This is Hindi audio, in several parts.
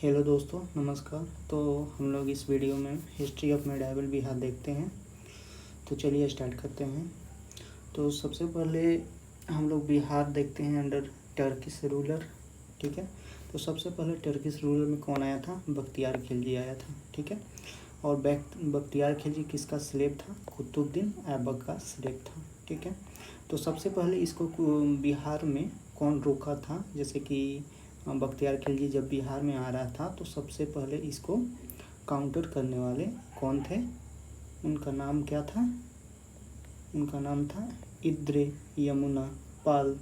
हेलो दोस्तों, नमस्कार। तो हम लोग इस वीडियो में हिस्ट्री ऑफ मेडाइवल बिहार देखते हैं। तो चलिए स्टार्ट करते हैं। तो सबसे पहले हम लोग बिहार देखते हैं अंडर टर्किश रूलर। ठीक है। तो सबसे पहले टर्किश रूलर में कौन आया था? बख्तियार खिलजी आया था। ठीक है। और बख्तियार खिलजी किसका स्लेव था? कुतुबुद्दीन ऐबक का स्लेव था। ठीक है। तो सबसे पहले इसको बिहार में कौन रोका था? जैसे कि बख्तियार खिलजी जब बिहार में आ रहा था तो सबसे पहले इसको काउंटर करने वाले कौन थे? उनका नाम क्या था? उनका नाम था इंद्र यमुना पाल।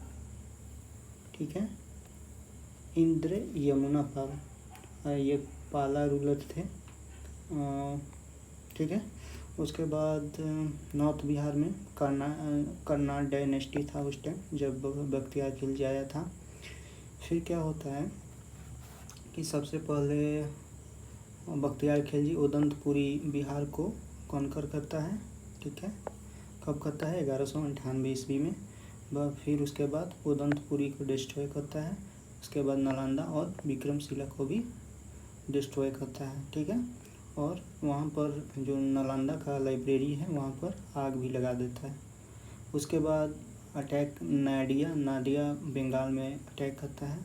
ठीक है, इंद्र यमुना पाल, ये पाला रूलर थे। ठीक है। उसके बाद नॉर्थ बिहार में कर्नाल डायनेस्टी था उस टाइम जब बख्तियार खिलजी आया था। फिर क्या होता है कि सबसे पहले बख्तियार खिलजी उदंतपुरी बिहार को कॉन्कर करता है। ठीक है। कब करता है? 1198 ईस्वी में। फिर उसके बाद उदंतपुरी को डिस्ट्रॉय करता है। उसके बाद नालंदा और विक्रमशिला को भी डिस्ट्रॉय करता है। ठीक है। और वहाँ पर जो नालंदा का लाइब्रेरी है वहाँ पर आग भी लगा देता है। उसके बाद अटैक नादिया बंगाल में अटैक करता है।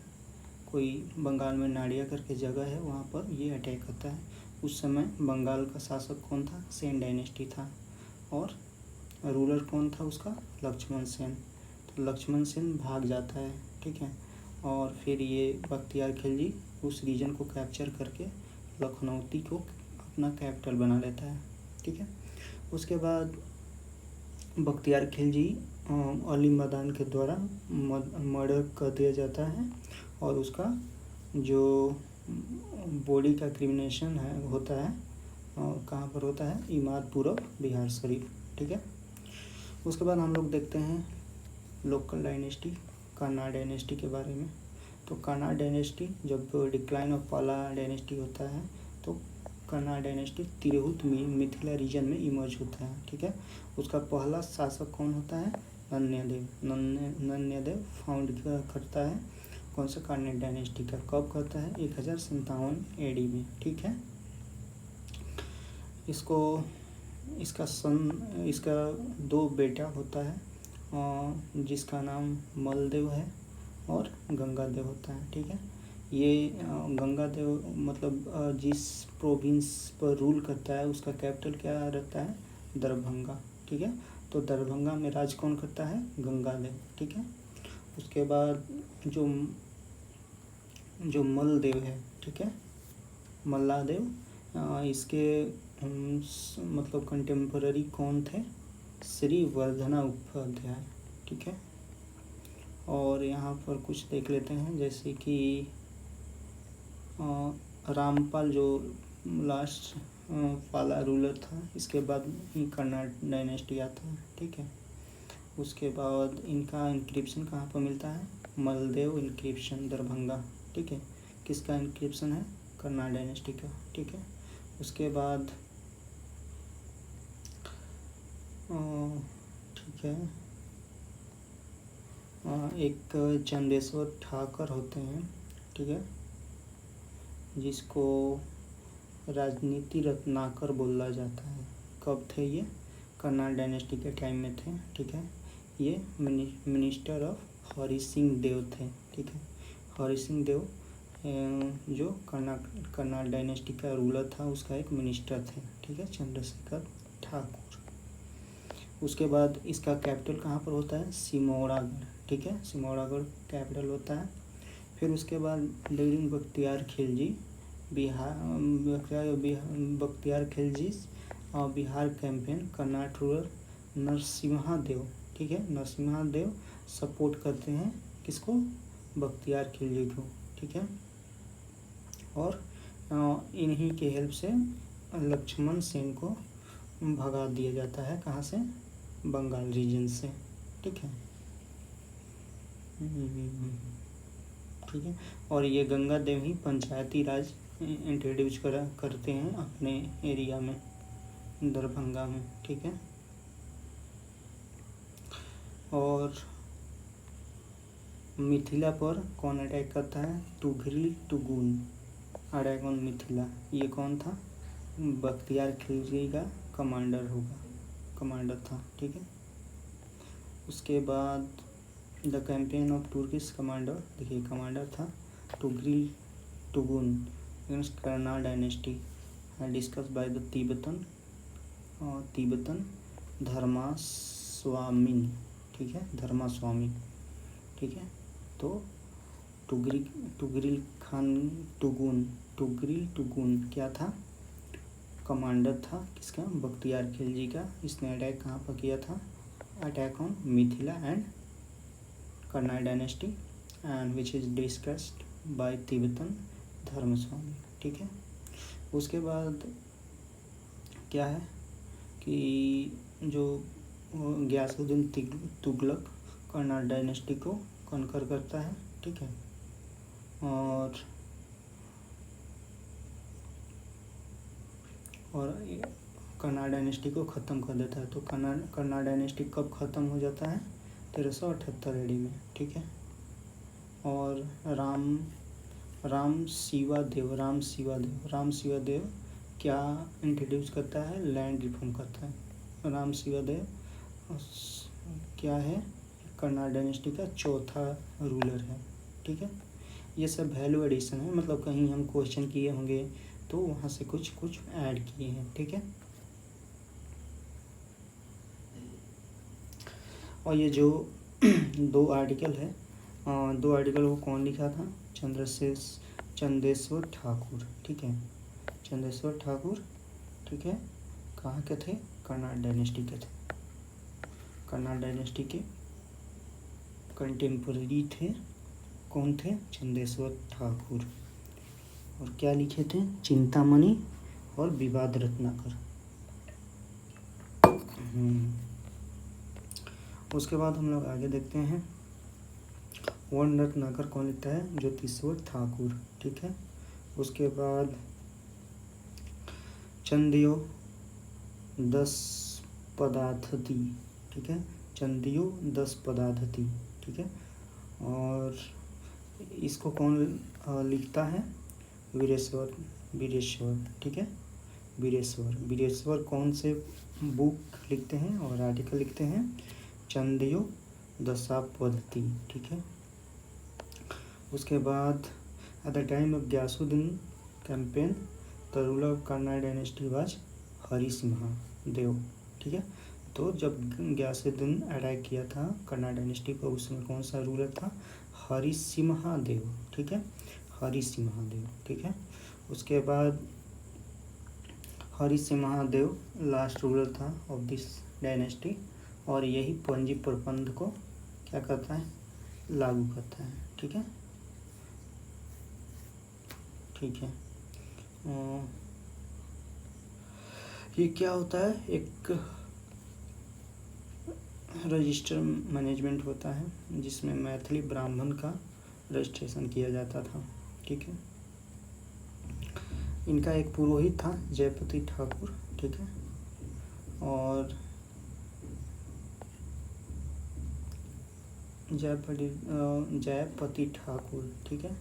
कोई बंगाल में नाडिया करके जगह है, वहाँ पर ये अटैक करता है। उस समय बंगाल का शासक कौन था? सेन डायनेस्टी था। और रूलर कौन था उसका? लक्ष्मण सेन। तो लक्ष्मण सेन भाग जाता है। ठीक है। और फिर ये बख्तियार खिलजी उस रीजन को कैप्चर करके लखनऊती को अपना कैपिटल बना लेता है। ठीक है। उसके बाद बख्तियार खिलजी अली मदान के द्वारा मर्डर कर दिया जाता है और उसका जो बॉडी का क्रिमिनेशन है होता है कहाँ पर होता है? इमादपुर बिहार शरीफ। ठीक है। उसके बाद हम लोग देखते हैं लोकल डायनेस्टी, कर्नाल डायनेस्टी के बारे में। तो कर्नाल डायनेस्टी जब डिक्लाइन ऑफ पाला डायनेस्टी होता है तो कर्नाल डायनेस्टी तिरहुत मिथिला रीजन में इमर्ज होता है। ठीक है। उसका पहला शासक कौन होता है? नन्यदेव फाउंड करता है कौन सा? कर्नाल डायनेस्टी का। कब करता है? 1057 AD में। ठीक है। इसका 2 बेटा होता है जिसका नाम मलदेव है और गंगादेव होता है। ठीक है। ये गंगादेव मतलब जिस प्रोविंस पर रूल करता है उसका कैपिटल क्या रहता है? दरभंगा। ठीक है। तो दरभंगा में राज कौन करता है? गंगादेव। ठीक है। उसके बाद जो मलदेव है, ठीक है, मल्लादेव, इसके मतलब कंटेम्पररी कौन थे? श्री वर्धना उपाध्याय। ठीक है। और यहाँ पर कुछ देख लेते हैं जैसे कि रामपाल जो लास्ट पाला रूलर था, इसके बाद ही कर्नाल डायनेस्टी आता है। ठीक है। उसके बाद इनका इंक्रिप्शन कहाँ पर मिलता है? मलदेव इंक्रिप्शन, दरभंगा। ठीक है। किसका इंक्रिप्शन है? कर्नाल डायनेस्टी का। ठीक है। उसके बाद ठीक है, एक चंदेश्वर ठाकर होते हैं। ठीक है। जिसको राजनीति रत्नाकर बोला जाता है। कब थे ये? कर्नाल डायनेस्टी के टाइम में थे। ठीक है। ये मिनिस्टर ऑफ हरि सिंह देव थे। ठीक है। हरि सिंह देव जो कर्नाल डायनेस्टी का रूलर था उसका एक मिनिस्टर थे। ठीक है, चंद्रशेखर ठाकुर। उसके बाद इसका कैपिटल कहाँ पर होता है? सिमौड़ागढ़। ठीक है। सिमौड़ागढ़ कैपिटल होता है। फिर उसके बाद during Bakhtiyar Khilji Bakhtiyar Khilji Bihar campaign Karnat ruler Narasimha Deva, ठीक है, नरसिम्हा देव सपोर्ट करते हैं किसको? बख्तियार खिलजी को। ठीक है। और इन्हीं के हेल्प से लक्ष्मण सेन को भगा दिया जाता है। कहाँ से? बंगाल रीजन से। ठीक है। ठीक है। और ये गंगा देव ही पंचायती राज इंट्रोड्यूस करते हैं अपने एरिया में, दरभंगा में। ठीक है। और मिथिला पर कौन अटैक करता है? तुघिल तुगुन। अटैक ऑन मिथिला, ये कौन था? बख्तियार खिलजी का कमांडर था। ठीक है। उसके बाद the campaign of Turkish commander, देखिए कमांडर था Tughril Tughan against Karnat dynasty discuss by the Tibetan Dharmaswami. ठीक है, धर्मास्वामी। ठीक है। तो टुगरिल टुगुन क्या था? कमांडर था किसका? बख्तियार खिलजी का। इसने अटैक कहाँ पर किया था? Attack on Mithila and Karnal dynasty and which is discussed bye Tibetan Dharmaswami. ठीक है। उसके बाद क्या है कि जो गियासुद्दीन तुगलक कर्नाल डायनेस्टी को कॉन्कर करता है। ठीक है। और कर्नाल डायनेस्टी को ख़त्म कर देता है। तो कर्नाल डायनेस्टी कब ख़त्म हो जाता है? 1378 AD में। ठीक है। और राम शिवा देव क्या इंट्रोड्यूस करता है? लैंड रिफॉर्म करता है। राम शिवा देव क्या है? कर्नाल डायनेस्टी का चौथा रूलर है। ठीक है। ये सब वैल्यू एडिशन है, मतलब कहीं हम क्वेश्चन किए होंगे तो वहाँ से कुछ ऐड किए हैं। ठीक है। और ये जो दो आर्टिकल है, दो आर्टिकल वो कौन लिखा था? चंदेश्वर ठाकुर। ठीक है, चंदेश्वर ठाकुर। ठीक है। कहाँ के थे? कर्नाल डायनेस्टी के थे। कर्नाल डायनेस्टी के कंटेम्पररी थे। कौन थे? चंदेश्वर ठाकुर। और क्या लिखे थे? चिंतामणि और विवाद रत्नाकर। उसके बाद हम लोग आगे देखते हैं। विवाद रत्नाकर कौन लिखता है? ज्योतिश्वर ठाकुर। ठीक है। उसके बाद चंदियो दस पदार्थती। ठीक है, चंदियो दस पदार्थती। ठीक है। और इसको कौन लिखता है? वीरेश्वर। ठीक है, वीरेश्वर कौन से बुक लिखते हैं और आर्टिकल लिखते हैं? चंदियो दशापद्धति। ठीक है। उसके बाद at the time of Ghiyasuddin campaign the ruler of Karnat dynasty was Harisimha Deva. ठीक है। तो जब गियासुद्दीन अटैक किया था कर्नाल डायनेस्टी पर, उस समय कौन सा रूलर था? हरिसिम्हा देव। ठीक है, हरिसिम्हा देव। ठीक है। उसके बाद हरिसिम्हा देव लास्ट रूलर था ऑफ दिस डायनेस्टी, और यही पंजी प्रबंध को क्या करता है? लागू करता है। ठीक है। ठीक है। ये क्या होता है? एक रजिस्टर मैनेजमेंट होता है जिसमें मैथिली ब्राह्मण का रजिस्ट्रेशन किया जाता था। ठीक है। इनका एक पुरोहित था जयपति ठाकुर। ठीक है। और जयपति ठाकुर। ठीक है।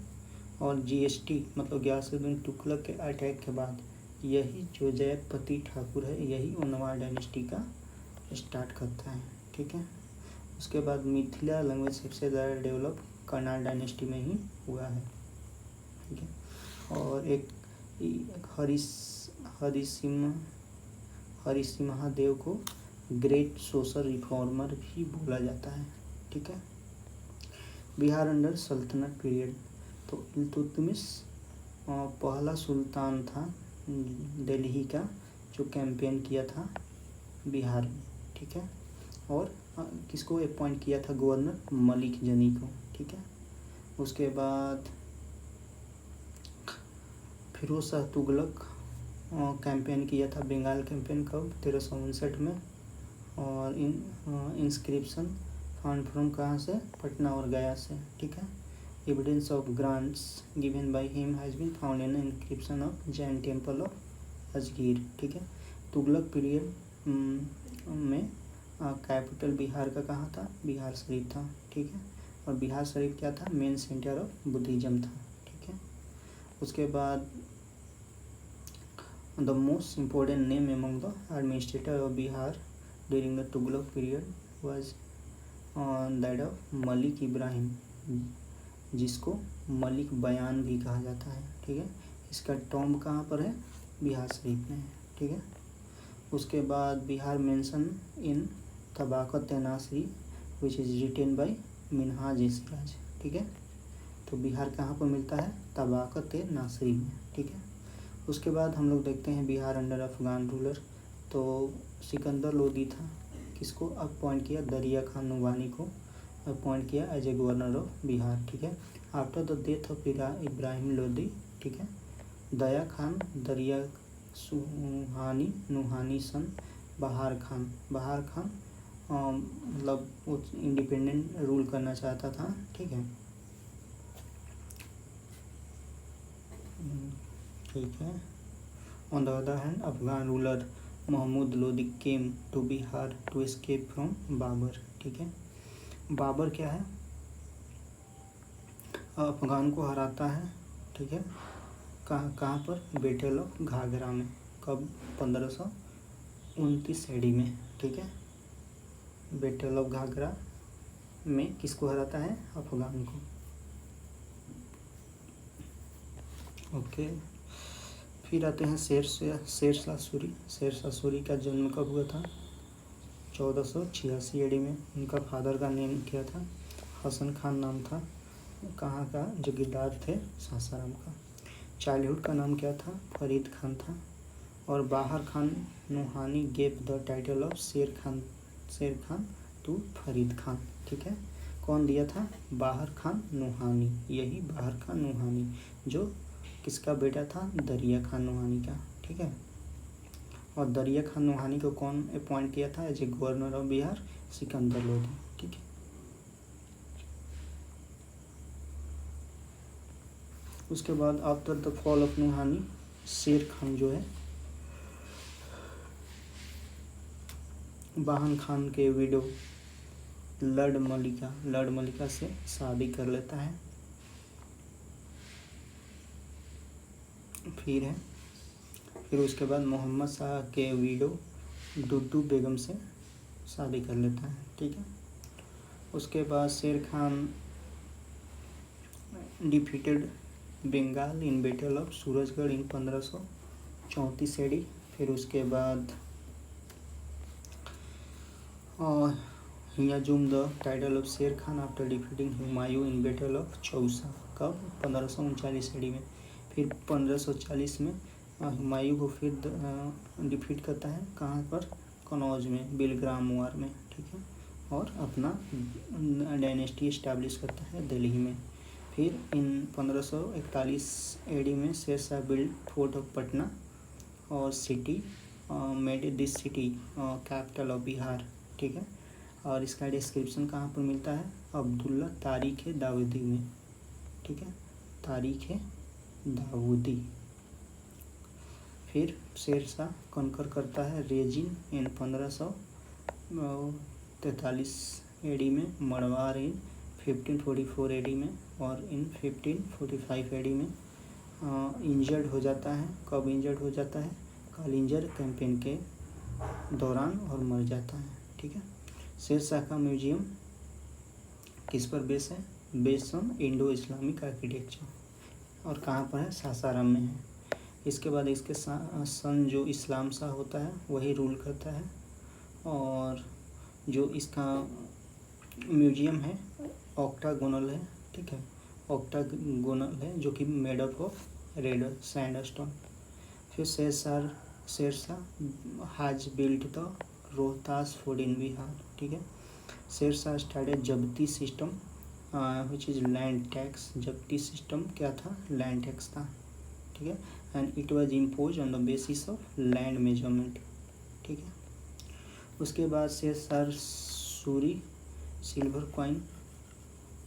और जीएसटी मतलब गियासुद्दीन तुगलक के अटैक के बाद यही जो जयपति ठाकुर है, यही उनवा डायनेस्टी का स्टार्ट करता है। ठीक है। उसके बाद मिथिला लैंग्वेज सबसे ज़्यादा डेवलप कर्नाल डायनेस्टी में ही हुआ है। ठीक है। और एक हरिसिम्हा देव को ग्रेट सोशल रिफॉर्मर भी बोला जाता है। ठीक है। बिहार अंडर सल्तनत पीरियड, तो इल्तुतमिश पहला सुल्तान था दिल्ली का, जो कैंपेन किया था बिहार में। ठीक है। और किसको अपॉइंट किया था? गवर्नर मलिक जनी को। ठीक है। उसके बाद फिरोज शाह तुगलक कैंपेन किया था बंगाल कैंपेन कब? 1359 में। और इंस्क्रिप्शन फाउंड फ्रॉम कहाँ से? पटना और गया से। ठीक है। Evidence of grants given by him has been found in inscription of Jain temple of अजगीर। ठीक है। तुगलक पीरियड में कैपिटल बिहार का कहाँ था? बिहार शरीफ था। ठीक है। और बिहार शरीफ क्या था? मेन सेंटर ऑफ बुद्धिज्म था। ठीक है। उसके बाद The most important name among the administrator of Bihar during the Tughlaq period was that of Malik Ibrahim, जिसको मलिक बयान भी कहा जाता है। ठीक है, इसका टॉम्ब कहाँ पर है? बिहार शरीफ में है। ठीक है, उसके बाद बिहार मेंशन इन तबाकत नासरी which is written by Minhaj Siraj. ठीक है, तो बिहार कहाँ पर मिलता है? तबाकत नासरी में। ठीक है, उसके बाद हम लोग देखते हैं बिहार अंडर अफगान रूलर। तो सिकंदर लोदी था, किसको अपॉइंट किया? दरिया खान नुवानी को अपॉइंट किया as a governor of Bihar. ठीक है, after the death of Ibrahim Lodi, ठीक है, दया खान दरिया सुहानी नुहानी सन बहार खान मतलब वो इंडिपेंडेंट रूल करना चाहता था। ठीक है, ठीक है। On the other hand Afghan ruler Mahmud Lodi came to Bihar to escape from Babur. ठीक है, बाबर क्या है? अफगान को हराता है। ठीक है, कहाँ पर? बैटल ऑफ घाघरा में। कब? 1529 AD में। ठीक है, बैटल ऑफ घाघरा में किसको हराता है? अफगान को। ओके, फिर आते हैं शेरशाह सूरी। शेरशाह सूरी का जन्म कब हुआ था? 1486 AD में। उनका फादर का नेम क्या था? हसन खान नाम था। कहाँ का? जगीरदार थे सासाराम का। चाइल्डहुड का नाम क्या था? फरीद खान था। और बाहर Khan Nuhani gave the title of शेर खान टू फरीद खान। ठीक है, कौन दिया था? बाहर खान नुहानी। यही बाहर खान नुहानी जो किसका बेटा था? दरिया खान नुहानी का। ठीक है, और दरिया खान नुहानी को कौन अपॉइंट किया था as a governor of Bihar? Sikandar Lodi. ठीक है, उसके बाद after the fall of Nuhani, Sher Khan जो है बाहन खान के विडो लड़ मलिका से शादी कर लेता है। फिर उसके बाद मोहम्मद शाह के विडो दुद्दू बेगम से शादी कर लेता है। ठीक है, उसके बाद Sher Khan defeated Bengal in battle of Surajgarh in 1534 AD। फिर उसके बाद हियाजुम द टाइटल ऑफ शेर Khan after defeating Humayun in battle of Chausa. कब? 1539 AD में। फिर 1540 में हुमायूं को फिर डिफीट करता है। कहाँ पर? कनौज में, बिलग्राम वार में। ठीक है, और अपना डायनेस्टी इस्टेब्लिश करता है दिल्ली में। फिर इन 1541 AD में Shershah build fort of Patna और city made this city capital of Bihar. ठीक है, और इसका डिस्क्रिप्शन कहाँ पर मिलता है? अब्दुल्ला तारीख दाऊदी में। ठीक है, तारीख दाऊदी। फिर शेरशाह कॉन्कर करता है रेजिन इन 1543 AD में, मड़वार इन 1544 AD में, और इन 1545 AD में इंजर्ड हो जाता है। कब इंजर्ड हो जाता है? कालिंजर कैंपेन के दौरान, और मर जाता है। ठीक है, शेरशाह का म्यूजियम किस पर बेस है? Based on Indo Islamic architecture, और कहाँ पर है? सासाराम में है। इसके बाद इसके सन जो इस्लाम शाह होता है वही रूल करता है, और जो इसका म्यूजियम है ऑक्टागोनल है। ठीक है, ऑक्टागोनल है जो कि made up of red sandstone. फिर Shershah has built the Rohtas fort in Bihar. ठीक है, शेरशाह स्टार्टेड जब्ती system which is land tax. जब्ती सिस्टम क्या था? लैंड टैक्स था। ठीक है, and it was impose on the basis of land measurement. ठीक है, उसके बाद Shershah Suri silver coin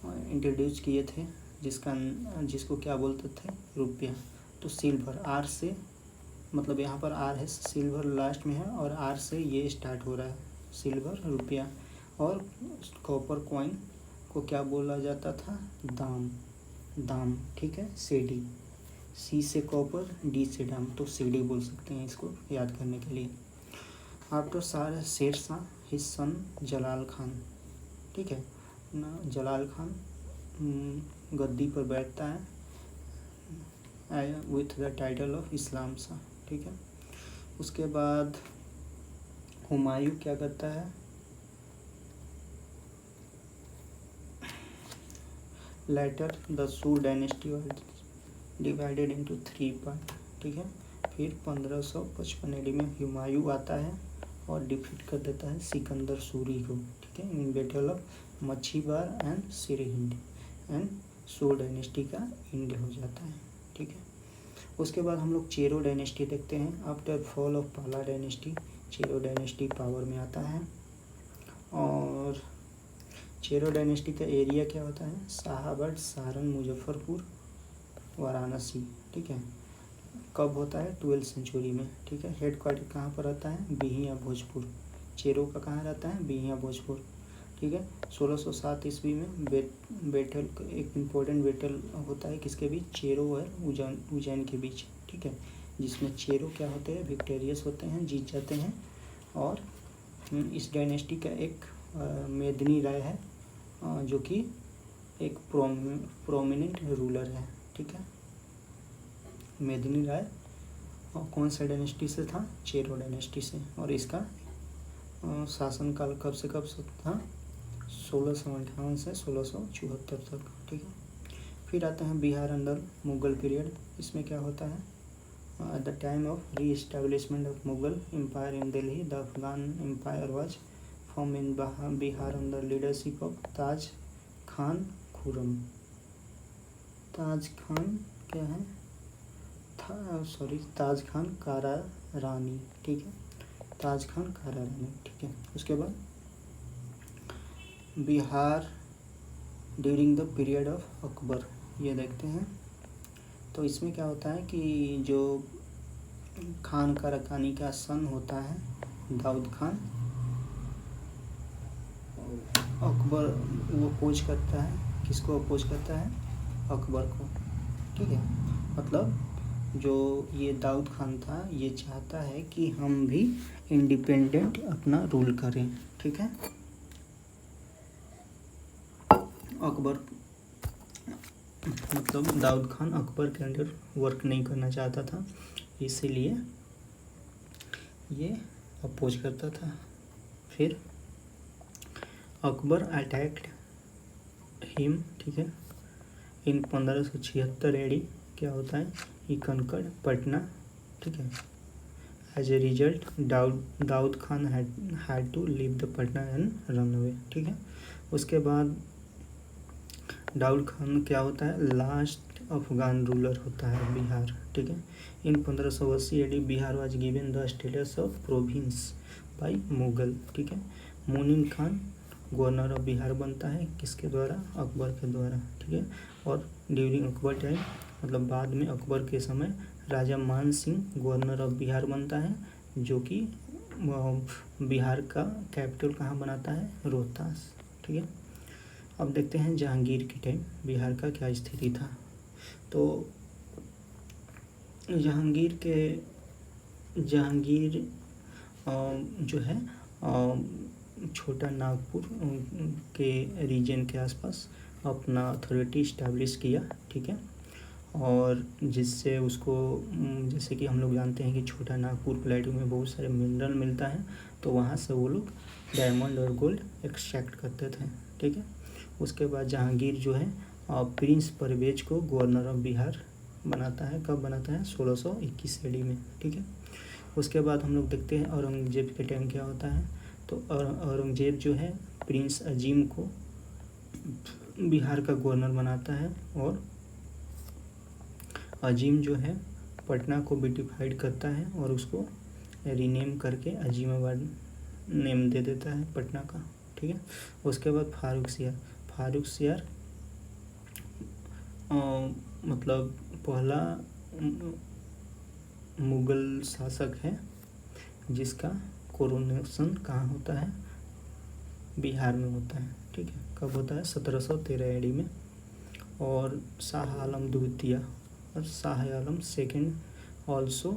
introduce किए थे, जिसको क्या बोलते थे? रुपया। तो सिल्वर आर से, मतलब यहाँ पर आर है, सिल्वर लास्ट में है, और आर से ये स्टार्ट हो रहा है, सिल्वर रुपया। और कॉपर कॉइन को क्या बोला जाता था? दाम। ठीक है, सेडी। सी से कॉपर, डी से डाम, तो सीडी बोल सकते हैं इसको याद करने के लिए। After Sher Shah his son Jalal Khan, ठीक है ना। जलाल खान गद्दी पर बैठता है with the title of Islam Shah, ठीक है। उसके बाद हुमायूं क्या करता है, later the Sur dynasty divided into 3 part, ठीक है। फिर 1555 ईडी में हुमायूं आता है और डिफीट कर देता है सिकंदर सूरी को, ठीक है, in battle of Machhiwara and Sirhind, and Sur dynasty का एंड हो जाता है, ठीक है। उसके बाद हम लोग चेरो डायनेस्टी देखते हैं। आफ्टर फॉल ऑफ पाला डायनेस्टी चेरो डायनेस्टी पावर में आता है। और चेरो डायनेस्टी का एरिया क्या होता है, शाहाबाद, सारण, मुजफ्फरपुर, वाराणसी, ठीक है। कब होता है, 12वीं सेंचुरी में, ठीक है। हेड क्वार्टर कहाँ पर रहता है, बिहिया भोजपुर। चेरो का कहाँ रहता है, बिहिया भोजपुर, ठीक है। 1607 ईस्वी में बैटल, एक इम्पोर्टेंट बैटल होता है किसके बीच, चेरो और उज्जैन के बीच, ठीक है, जिसमें चेरो क्या होते हैं, विक्टोरियस होते हैं, जीत जाते हैं। और इस डायनेस्टी का एक मेदिनी राय है जो कि एक प्रोमिनेंट रूलर है, ठीक है। मेदिनी राय और कौन सा डायनेस्टी से था, चेरो डायनेस्टी से। और इसका शासनकाल कब से कब था, 1658 से 1674 तक, ठीक है। फिर आते हैं बिहार अंदर मुगल पीरियड। इसमें क्या होता है, at the time of reestablishment of Mughal empire in Delhi the Afghan empire was form in Bihar under leadership of Taj Khan Khurram. Taj Khan क्या है, ताज खान कारा रानी, ठीक है, ताज खान कारा रानी, ठीक है। उसके बाद Bihar during the period of Akbar, ये देखते हैं। तो इसमें क्या होता है कि जो खान काराकानी का सन होता है दाऊद खान, अकबर वो अपोज करता है, किसको अपोज करता है, अकबर को, ठीक है। मतलब जो ये दाऊद खान था ये चाहता है कि हम भी इंडिपेंडेंट अपना रूल करें, ठीक है। अकबर मतलब दाऊद खान अकबर के अंडर वर्क नहीं करना चाहता था, इसीलिए ये अपोज करता था। फिर अकबर अटैक्ड हिम, ठीक है, इन 1576 एडी क्या होता है, ही कंकर्ड पटना, ठीक है। As a result Daud Khan had to leave the Patna and run away, ठीक है। उसके बाद दाऊद खान क्या होता है, लास्ट अफगान रूलर होता है बिहार, ठीक है। In 1580 AD Bihar was given the status of province by Mughal, ठीक है। मुनीम खान गवर्नर ऑफ बिहार बनता है, किसके द्वारा, अकबर के द्वारा, ठीक है। और ड्यूरिंग अकबर टाइम मतलब बाद में अकबर के समय राजा मान सिंह गवर्नर ऑफ बिहार बनता है, जो कि बिहार का कैपिटल कहाँ बनाता है, रोहतास, ठीक है। अब देखते हैं जहांगीर के टाइम बिहार का क्या स्थिति था। तो जहांगीर जो है छोटा नागपुर के रीजन के आसपास अपना अथॉरिटी इस्टेब्लिश किया, ठीक है। और जिससे उसको जैसे कि हम लोग जानते हैं कि छोटा नागपुर प्लेटू में बहुत सारे मिनरल मिलता है, तो वहाँ से वो लोग डायमंड और गोल्ड एक्सट्रैक्ट करते थे, ठीक है। उसके बाद जहांगीर जो है प्रिंस परवेज को गवर्नर ऑफ बिहार बनाता है, कब बनाता है, 1621 ईडी में, ठीक है। उसके बाद हम लोग देखते हैं औरंगजेब के टाइम क्या होता है। तो औरंगजेब जो है प्रिंस अजीम को बिहार का गवर्नर बनाता है, और अजीम जो है पटना को ब्यूटिफाइड करता है और उसको रीनेम करके अजीमाबाद नेम दे देता है पटना का, ठीक है। उसके बाद फारूक सियार मतलब पहला मुगल शासक है जिसका कोरोनेशन कहाँ होता है, बिहार में होता है, ठीक है। कब होता है, 1713 ईडी में। और शाह आलम द्वितीय और Shah Alam second also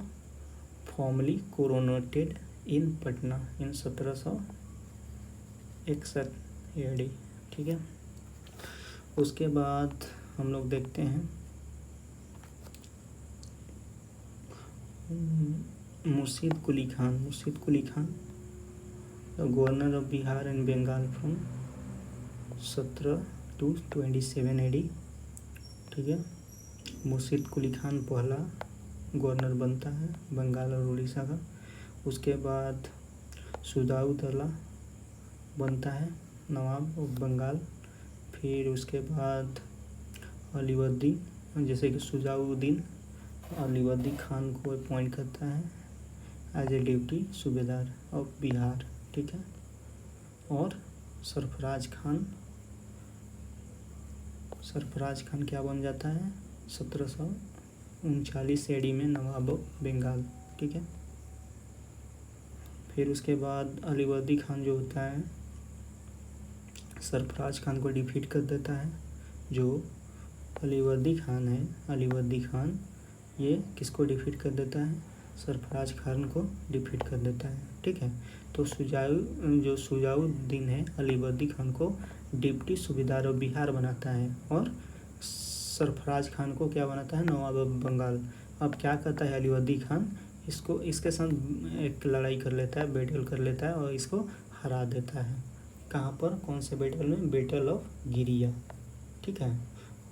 formally coronated इन पटना इन 1761 AD। ठीक है, उसके बाद हम लोग देखते हैं Murshid Quli Khan governor of Bihar and Bengal from 17 to 27 AD। ठीक है, मुर्शीद कुली खान पहला गवर्नर बनता है बंगाल और उड़ीसा का। उसके बाद सुजाउद्दौला बनता है नवाब ऑफ बंगाल। फिर उसके बाद अलीवर्दीन, जैसे कि सुजाउद्दीन अलीवर्दी खान को अपॉइंट करता है एज ए डिप्टी सूबेदार ऑफ बिहार। ठीक है, और सरफराज खान क्या बन जाता है 1739 AD में नवाब ऑफ बंगाल। ठीक है, फिर उसके बाद अलीवर्दी खान जो होता है सरफराज खान को डिफीट कर देता है। जो अलीवर्दी खान ये किसको डिफीट कर देता है, सरफराज खान को डिफीट कर देता है। ठीक है, तो सुजाउद्दीन है अलीवर्दी खान को डिप्टी सूबेदार ऑफ बिहार बनाता है और सरफराज खान को क्या बनाता है, नवाब ऑफ बंगाल। अब क्या करता है अलीवर्दी खान, इसके साथ एक लड़ाई कर लेता है, बैटल कर लेता है और इसको हरा देता है। कहाँ पर, कौन से बैटल में, बैटल ऑफ गिरिया। ठीक है,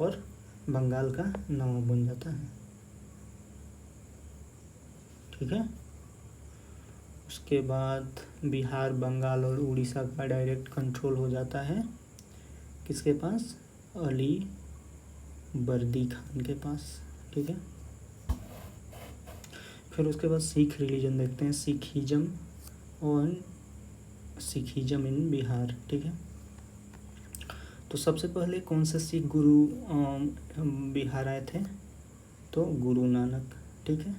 और बंगाल का नवाब बन जाता है। ठीक है, उसके बाद बिहार, बंगाल और उड़ीसा का डायरेक्ट कंट्रोल हो जाता है किसके पास, अलीवर्दी खान के पास। ठीक है, फिर उसके बाद सिख रिलीजन देखते हैं, सिखिज्म इन बिहार। ठीक है, तो सबसे पहले कौन से सिख गुरु बिहार आए थे, तो गुरु नानक। ठीक है,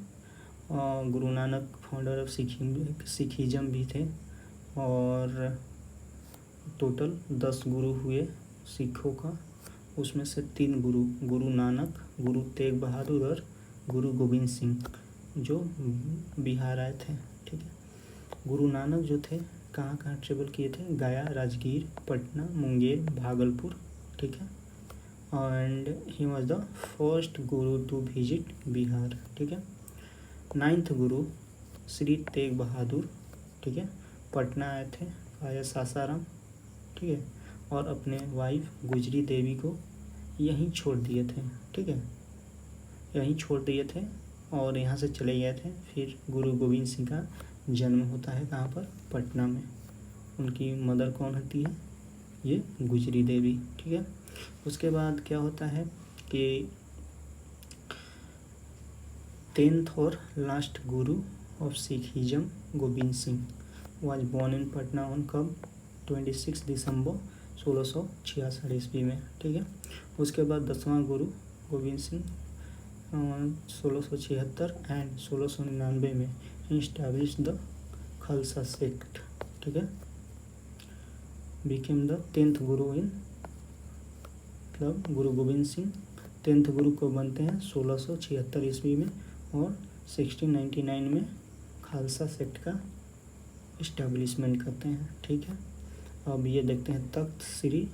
Guru Nanak founder of Sikhism भी थे और टोटल 10 गुरु हुए सिखों का। उसमें से 3 गुरु नानक, गुरु तेग बहादुर और गुरु गोविंद सिंह जो बिहार आए थे। ठीक है, गुरु नानक जो थे कहाँ ट्रेवल किए थे, गया, राजगीर, पटना, मुंगेर, भागलपुर। ठीक है, and he was the first Guru to visit Bihar. ठीक है, 9th गुरु श्री तेग बहादुर। ठीक है, पटना आए थे, आया सासाराम। ठीक है, और अपने वाइफ गुजरी देवी को यहीं छोड़ दिए थे। ठीक है, यहीं छोड़ दिए थे और यहाँ से चले गए थे। फिर गुरु गोविंद सिंह का जन्म होता है कहाँ पर, पटना में। उनकी मदर कौन होती है, ये गुजरी देवी। ठीक है, उसके बाद क्या होता है कि 10th और last guru of Sikhism Gobind Singh was born in Patna on कब, 26 दिसंबर 1666 ईस्वी में। ठीक है, उसके बाद 10वां गुरु गोविंद सिंह 1676 एंड 1699 में इस्टेब्लिश द खालसा सेक्ट। ठीक है, बिकेम द 10th गुरु इन, मतलब गुरु गोविंद सिंह 10th गुरु को बनते हैं 1676 ईस्वी में और 1699 में खालसा सेक्ट का इस्टेब्लिशमेंट करते हैं। ठीक है, अब ये देखते हैं तख्त श्री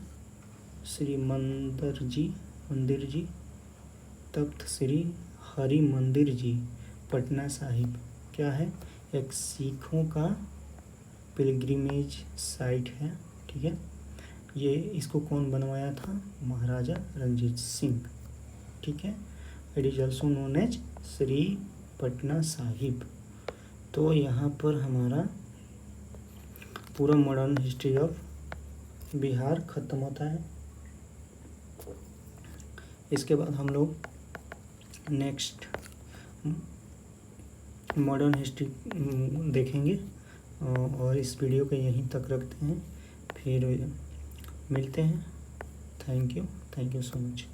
मंदिर जी, तख्त श्री हरि मंदिर जी पटना साहिब क्या है, एक सिखों का पिलग्रिमेज साइट है। ठीक है, ये इसको कौन बनवाया था, महाराजा रणजीत सिंह। ठीक है, it is also known as Shri Patna Sahib. तो यहाँ पर हमारा पूरा मॉडर्न हिस्ट्री ऑफ बिहार ख़त्म होता है। इसके बाद हम लोग नेक्स्ट मॉडर्न हिस्ट्री देखेंगे और इस वीडियो को यहीं तक रखते हैं, फिर मिलते हैं। Thank you so much.